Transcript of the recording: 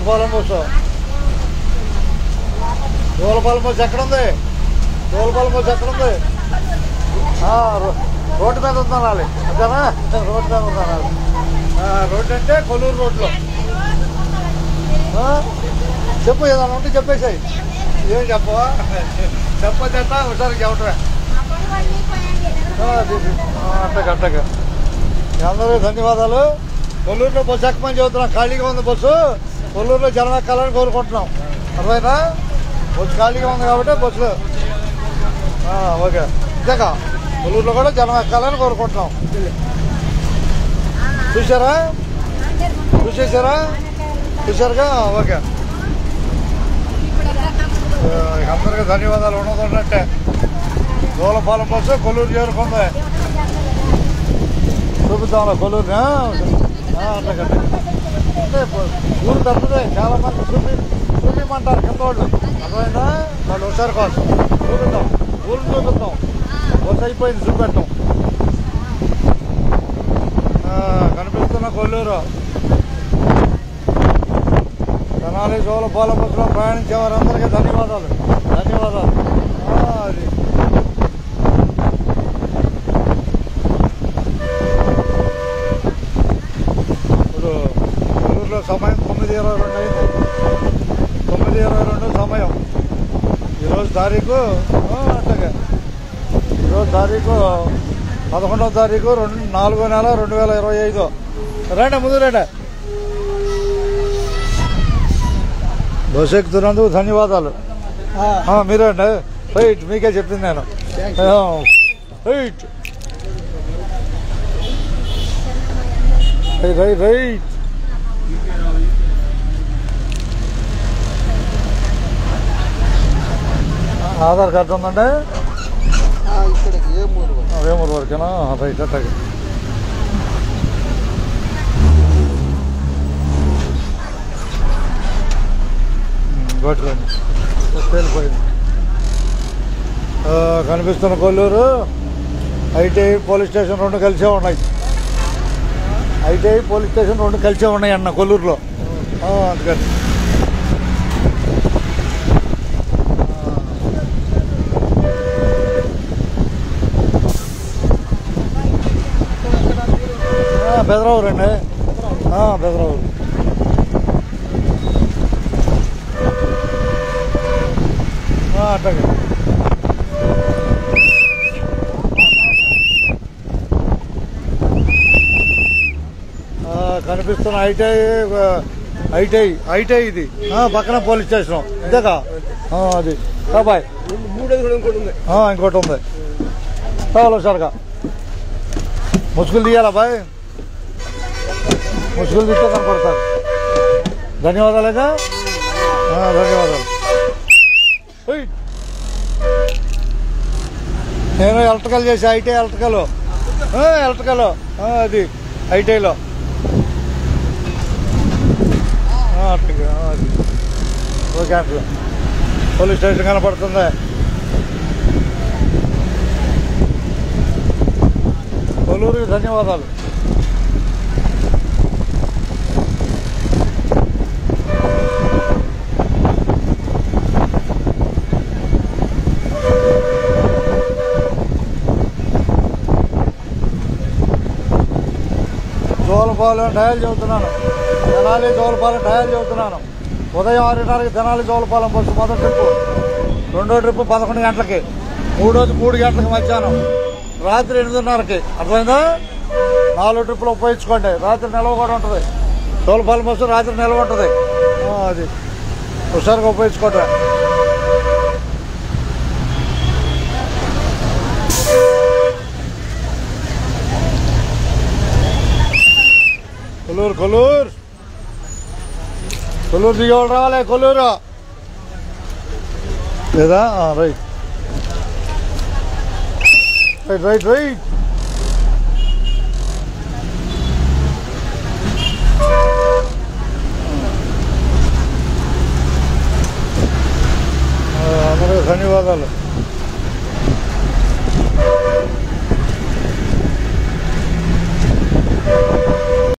దోలపాలెం bus ఎక్కడ ఉంది? దోలపాలెం bus ఎక్కడ ఉంది? రోడ్డు మీద ఉందనాలి అంతేనా? రోడ్డు మీద ఉందనాలి. రోడ్డు అంటే కొల్లూరు రోడ్లో. చెప్పు ఏదన్నా ఉంటే చెప్పేసాయి. ఏం చెప్పవా? చెప్పచ్చట ఒకసారి చెప్పటమే. అట్టగా అందరూ ధన్యవాదాలు. కొల్లూరులో బస్సు ఎక్కమని చెబుతున్నాం. ఖాళీగా ఉంది బస్సు. కొల్లూరులో జనం ఎక్కాలని కోరుకుంటున్నాం. అర్థమైనా? బస్సు ఖాళీగా ఉంది కాబట్టి బస్సులో ఓకే. ఇంతేకా కొల్లూరులో కూడా జనం ఎక్కాలని కోరుకుంటున్నాం. చూసారుగా? ఓకే. అందరికీ ధన్యవాదాలు. ఉన్నదంటే దోలపాలెం బస్సు కొల్లూరు చేరుకుంది. చూపిద్దాం కొల్లూరుని. అట్లా అంటే ఊరు తట్టుదే. చాలా మంది చూపించమంటారు కింద వాళ్ళు. అర్థమైందా? వాళ్ళు ఒకసారి కోసం చూపిద్దాం. ఊరిని చూపిద్దాం. బస్సు అయిపోయింది చూపెట్టాం. కనిపిస్తున్న కొల్లూరు. తెనాలి దోలపాలెం బస్సులో ప్రయాణించే వారందరికీ ధన్యవాదాలు. అది ఇప్పుడు కొల్లూరులో సమయం 9:22 అయింది. 9:22 సమయం. ఈరోజు తారీఖు అట్టగా ఈరోజు తారీఖు 11వ తారీఖు 4వ నెల 2025. రండి ముందు రండి. బస్సు ఎక్కుతున్నందుకు ధన్యవాదాలు. మీరండి రైట్. మీకే చెప్పింది నేను. రైట్. ఆధార్ కార్డు ఉందండి వేమూరు వరకేనా? రైట్. అట్టగా తేలిపోయింది. కనిపిస్తున్న కొల్లూరు ఐటీఐ పోలీస్ స్టేషన్ 2 కలిసే ఉన్నాయి. ఐటీఐ పోలీస్ స్టేషన్ 2 కలిసే ఉన్నాయి అన్న కొల్లూరులో. అందుకని బెదరావూరు అండి. బెదరావూరు. అట్టగా కనిపిస్తున్న ఐటీఐ ఇది పక్కన పోలీస్ స్టేషన్ ఇదేగా? అది బాయ్. ఇంకోటి ఉంది. చాలు సరిగా ముసుగులు తీయాలా బాయ్? ముసుగులు తీస్తే కనపడతారు. ధన్యవాదాలుగా. ధన్యవాదాలు. నేను ఎలక్ట్రికల్ చేసి ఐటీఐ ఎలక్ట్రికల్ అది ఐటీఐలో అది ఓకే. అట్లా పోలీస్ స్టేషన్ కనపడుతుంది. కొల్లూరుకి ధన్యవాదాలు. దోలపాలెం టైల్ చెబుతున్నాను. తెనాలి దోలపాలెం టైల్ చెబుతున్నాను. ఉదయం 6:30కి తెనాలి దోలపాలెం బస్సు మొదటి ట్రిప్పు. రెండో ట్రిప్పు 11 గంటలకి. మూడోది 3 గంటలకి మధ్యాహ్నం. రాత్రి 8:30కి. అర్థమైందా? 4 ట్రిప్పులు ఉపయోగించుకోండి. రాత్రి నిల్వ కూడా ఉంటుంది. దోలపాలెం బస్సు రాత్రి నిల్వ ఉంటుంది. అది హుషారుగా ఉపయోగించుకోండి. కొల్లూరు దిగేవాళ్ళు రావాలి. కొల్లూరు లేదా? రైట్.